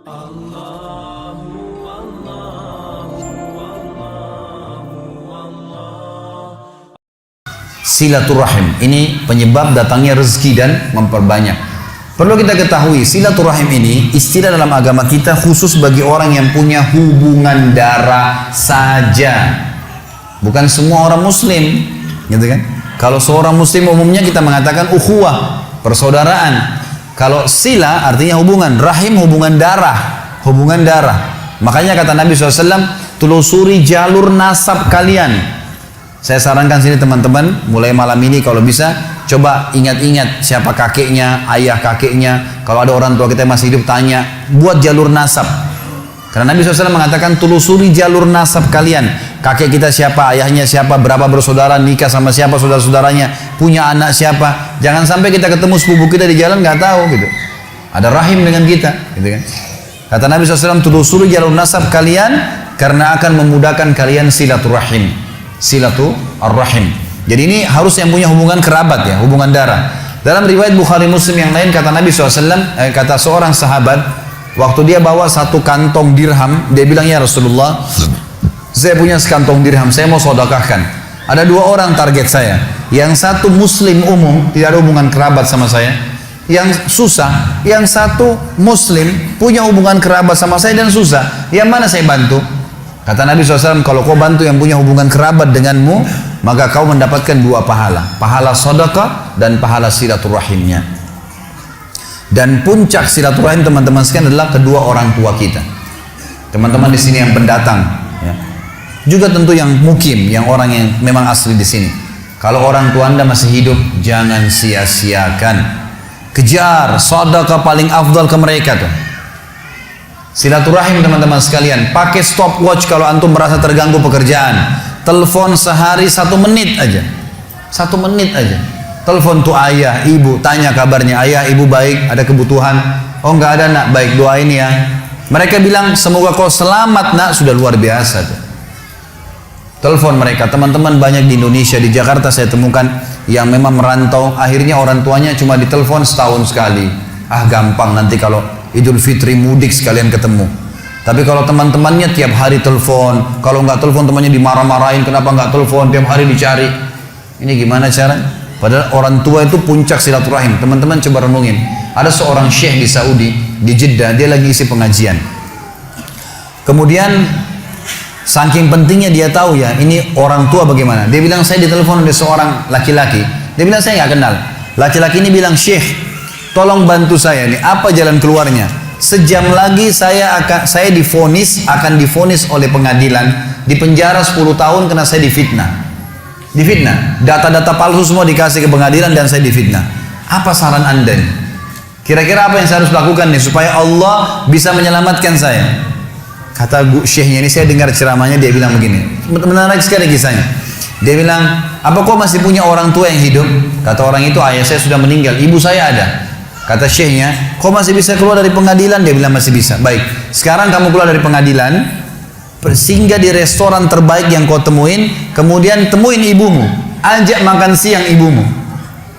Silaturahim ini penyebab datangnya rezeki dan memperbanyak. Perlu kita ketahui, silaturahim ini istilah dalam agama kita khusus bagi orang yang punya hubungan darah saja. Bukan semua orang muslim, gitu kan? Kalau seorang muslim umumnya kita mengatakan ukhuwah, persaudaraan. Kalau sila artinya hubungan, rahim hubungan darah, hubungan darah. Makanya kata Nabi SAW, telusuri jalur nasab kalian. Saya sarankan sini teman-teman, mulai malam ini kalau bisa, coba ingat-ingat siapa kakeknya, ayah kakeknya. Kalau ada orang tua kita yang masih hidup, tanya, buat jalur nasab. Karena Nabi SAW mengatakan, telusuri jalur nasab kalian. Kakek kita siapa, ayahnya siapa, berapa bersaudara, nikah sama siapa, saudara-saudaranya, punya anak siapa. Jangan sampai kita ketemu sepupu kita di jalan, nggak tahu gitu. Ada rahim dengan kita, gitu kan. Kata Nabi SAW, telusuri jalur nasab kalian, karena akan memudahkan kalian silaturahim. Silaturahim. Jadi ini harus yang punya hubungan kerabat ya, hubungan darah. Dalam riwayat Bukhari Muslim yang lain kata Nabi SAW, kata seorang sahabat, waktu dia bawa satu kantong dirham, dia bilang, ya Rasulullah, saya punya sekantong dirham, saya mau sedekahkan. Ada dua orang target saya. Yang satu muslim umum, tidak ada hubungan kerabat sama saya. Yang susah, yang satu muslim, punya hubungan kerabat sama saya dan susah. Yang mana saya bantu? Kata Nabi SAW, kalau kau bantu yang punya hubungan kerabat denganmu, maka kau mendapatkan dua pahala. Pahala sedekah dan pahala silaturahimnya. Dan puncak silaturahim teman-teman sekalian adalah kedua orang tua kita. Teman-teman di sini yang pendatang, ya. Juga tentu yang mukim, yang orang yang memang asli di sini. Kalau orang tua Anda masih hidup, jangan sia-siakan. Kejar sedekah paling afdal ke mereka tuh. Silaturahim teman-teman sekalian, pakai stopwatch kalau antum merasa terganggu pekerjaan. Telepon sehari 1 menit aja. 1 menit aja. Telepon tuh ayah, ibu, tanya kabarnya, ayah, ibu baik, ada kebutuhan? Oh enggak ada nak, baik doain ya. Mereka bilang semoga kau selamat nak, sudah luar biasa tuh. Telepon mereka, teman-teman banyak di Indonesia, di Jakarta saya temukan yang memang merantau, akhirnya orang tuanya cuma ditelepon setahun sekali. Ah gampang nanti kalau Idul Fitri mudik sekalian ketemu. Tapi kalau teman-temannya tiap hari telepon, kalau nggak telepon temannya dimarah-marahin, kenapa nggak telepon, tiap hari dicari. Ini gimana cara? Padahal orang tua itu puncak silaturahim. Teman-teman coba renungin. Ada seorang syekh di Saudi, di Jeddah, dia lagi isi pengajian. Kemudian saking pentingnya dia tahu ya, ini orang tua bagaimana. Dia bilang, saya ditelepon oleh seorang laki-laki. Dia bilang, saya nggak kenal. Laki-laki ini bilang, syekh, tolong bantu saya nih, apa jalan keluarnya? Sejam lagi saya akan divonis oleh pengadilan, dipenjara 10 tahun karena saya difitnah. Difitnah, data-data palsu semua dikasih ke pengadilan dan saya difitnah. Apa saran Anda nih? Kira-kira apa yang saya harus lakukan nih supaya Allah bisa menyelamatkan saya? Kata syekhnya ini, saya dengar ceramahnya, dia bilang begini, menarik sekali kisahnya. Dia bilang, apa kau masih punya orang tua yang hidup? Kata orang itu, ayah saya sudah meninggal, ibu saya ada. Kata syekhnya, kau masih bisa keluar dari pengadilan? Dia bilang masih bisa. Baik, sekarang kamu keluar dari pengadilan, singgah di restoran terbaik yang kau temuin, kemudian temuin ibumu, ajak makan siang ibumu.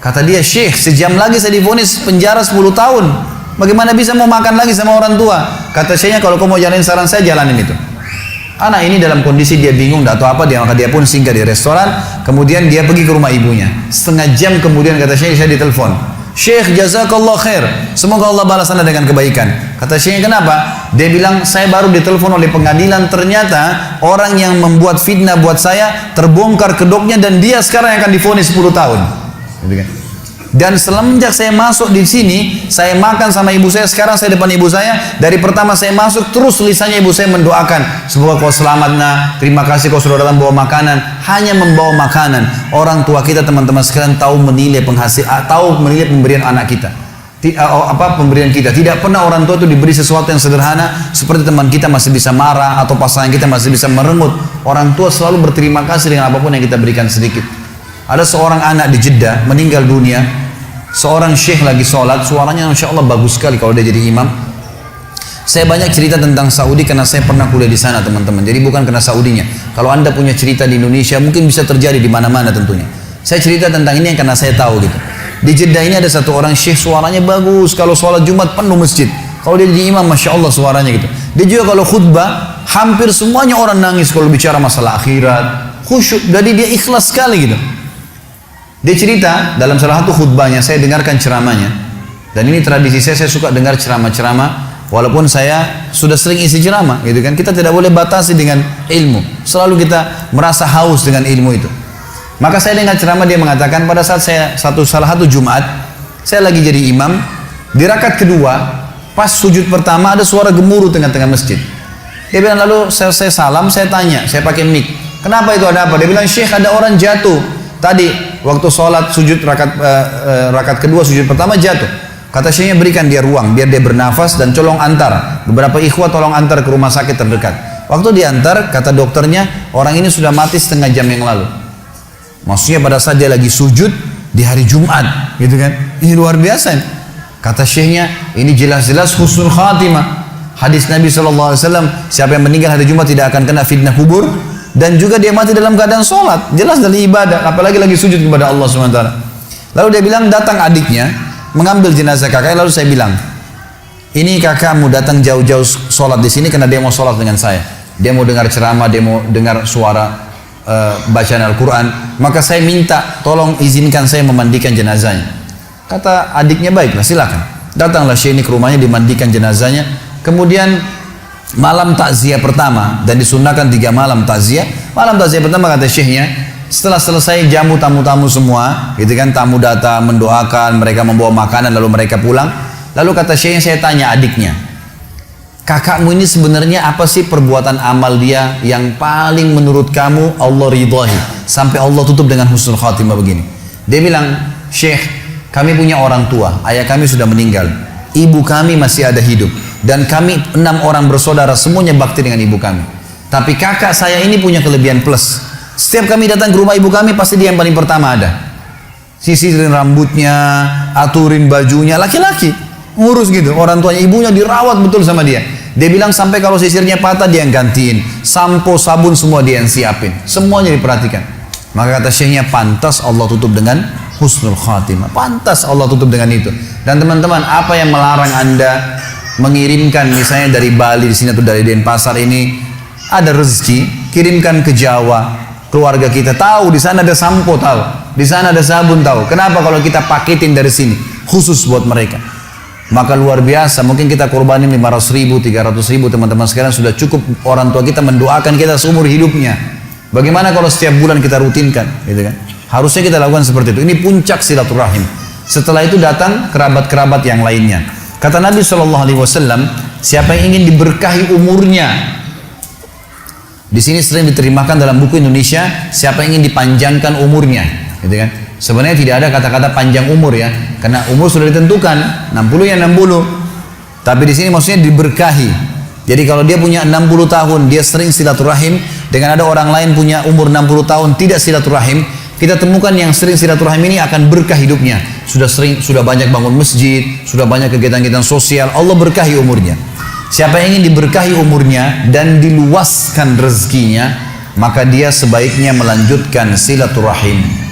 Kata dia, syekh, sejam lagi saya divonis penjara 10 tahun. Bagaimana bisa mau makan lagi sama orang tua? Kata syekhnya, kalau kau mau jalanin saran saya, jalanin itu. Anak ini dalam kondisi dia bingung, tidak tahu apa, maka dia pun singgah di restoran, kemudian dia pergi ke rumah ibunya. Setengah jam kemudian kata syekh, saya ditelepon. Syekh, jazakallah khair, semoga Allah balas Anda dengan kebaikan. Kata syekhnya, kenapa? Dia bilang, saya baru ditelepon oleh pengadilan, ternyata orang yang membuat fitnah buat saya terbongkar kedoknya dan dia sekarang akan divonis 10 tahun. Gitu kan? Dan semenjak saya masuk di sini, saya makan sama ibu saya, sekarang saya depan ibu saya, dari pertama saya masuk, terus lisannya ibu saya mendoakan, semoga kau selamat nak, terima kasih kau sudah datang bawa makanan. Hanya membawa makanan. Orang tua kita teman-teman sekalian tahu menilai tahu menilai pemberian anak kita. Pemberian kita. Tidak pernah orang tua itu diberi sesuatu yang sederhana, seperti teman kita masih bisa marah, atau pasangan kita masih bisa merengut. Orang tua selalu berterima kasih dengan apapun yang kita berikan sedikit. Ada seorang anak di Jeddah meninggal dunia. Seorang syekh lagi sholat, suaranya Masya Allah bagus sekali kalau dia jadi imam. Saya banyak cerita tentang Saudi karena saya pernah kuliah di sana teman-teman. Jadi bukan karena Saudinya. Kalau Anda punya cerita di Indonesia mungkin bisa terjadi di mana-mana tentunya. Saya cerita tentang ini karena saya tahu gitu. Di Jeddah ini ada satu orang syekh, suaranya bagus. Kalau sholat Jumat penuh masjid. Kalau dia jadi imam, Masya Allah suaranya gitu. Dia juga kalau khutbah, hampir semuanya orang nangis kalau bicara masalah akhirat, khusyuk, jadi dia ikhlas sekali gitu. Dia cerita dalam salah satu khutbahnya, saya dengarkan ceramahnya, dan ini tradisi saya suka dengar ceramah-ceramah, walaupun saya sudah sering isi ceramah, gitu kan. Kita tidak boleh batasi dengan ilmu, selalu kita merasa haus dengan ilmu itu. Maka saya dengar ceramah, dia mengatakan pada saat saya salah satu Jumat, saya lagi jadi imam, di rakaat kedua, pas sujud pertama ada suara gemuruh tengah-tengah masjid. Dia bilang, lalu saya salam, saya tanya, saya pakai mic, kenapa itu, ada apa? Dia bilang, Syekh, ada orang jatuh tadi waktu sholat sujud rakaat kedua, sujud pertama jatuh. Kata Syekhnya, berikan dia ruang biar dia bernafas dan tolong antar beberapa ikhwah, tolong antar ke rumah sakit terdekat. Waktu diantar, kata dokternya, orang ini sudah mati setengah jam yang lalu. Maksudnya pada saat dia lagi sujud di hari Jumat, gitu kan? Ini luar biasa. Kata Syekhnya, ini jelas-jelas husnul khatimah. Hadis Nabi SAW, siapa yang meninggal hari Jumat tidak akan kena fitnah kubur, dan juga dia mati dalam keadaan sholat, jelas dari ibadah, apalagi lagi sujud kepada Allah SWT. Lalu dia bilang, datang adiknya mengambil jenazah kakaknya. Lalu saya bilang, ini kakakmu datang jauh-jauh sholat di sini karena dia mau sholat dengan saya, dia mau dengar ceramah, dia mau dengar suara bacaan Al-Quran, maka saya minta tolong izinkan saya memandikan jenazahnya. Kata adiknya, baiklah, silakan. Datanglah Syekh ini ke rumahnya, dimandikan jenazahnya. Kemudian malam takziah pertama, dan disunnahkan 3 malam takziah. Malam takziah pertama, kata Syekhnya, setelah selesai jamu tamu-tamu semua, gitu kan, tamu datang mendoakan, mereka membawa makanan lalu mereka pulang. Lalu kata Syekhnya, saya tanya adiknya, kakakmu ini sebenarnya apa sih perbuatan amal dia yang paling menurut kamu Allah ridhahi sampai Allah tutup dengan husnul khatimah begini? Dia bilang, Syekh, kami punya orang tua, ayah kami sudah meninggal, ibu kami masih ada hidup, dan kami 6 orang bersaudara, semuanya bakti dengan ibu kami. Tapi kakak saya ini punya kelebihan plus. Setiap kami datang ke rumah ibu kami, pasti dia yang paling pertama ada. Sisirin rambutnya, aturin bajunya, laki-laki ngurus gitu. Orang tuanya, ibunya dirawat betul sama dia. Dia bilang sampai kalau sisirnya patah dia yang gantiin, sampo, sabun semua dia yang siapin, semuanya diperhatikan. Maka kata Syekhnya, pantas Allah tutup dengan husnul khatimah, pantas Allah tutup dengan itu. Dan teman-teman, apa yang melarang anda mengirimkan misalnya dari Bali di sini atau dari Denpasar ini ada rezeki, kirimkan ke Jawa, keluarga kita tahu di sana ada sampo, tahu di sana ada sabun, tahu. Kenapa kalau kita paketin dari sini khusus buat mereka? Maka luar biasa, mungkin kita korbanin 500.000, 300.000, teman-teman sekalian, sudah cukup orang tua kita mendoakan kita seumur hidupnya. Bagaimana kalau setiap bulan kita rutinkan, gitu kan? Harusnya kita lakukan seperti itu. Ini puncak silaturahim. Setelah itu datang kerabat-kerabat yang lainnya. Kata Nabi SAW, siapa yang ingin diberkahi umurnya, di sini sering diterjemahkan dalam buku Indonesia, siapa yang ingin dipanjangkan umurnya, gitu kan? Sebenarnya tidak ada kata-kata panjang umur ya, karena umur sudah ditentukan, 60 ya 60. Tapi di sini maksudnya diberkahi. Jadi kalau dia punya 60 tahun, dia sering silaturahim, dengan ada orang lain punya umur 60 tahun tidak silaturahim, kita temukan yang sering silaturahim ini akan berkah hidupnya. Sudah banyak bangun masjid, sudah banyak kegiatan-kegiatan sosial, Allah berkahi umurnya. Siapa yang ingin diberkahi umurnya dan diluaskan rezekinya, maka dia sebaiknya melanjutkan silaturahim.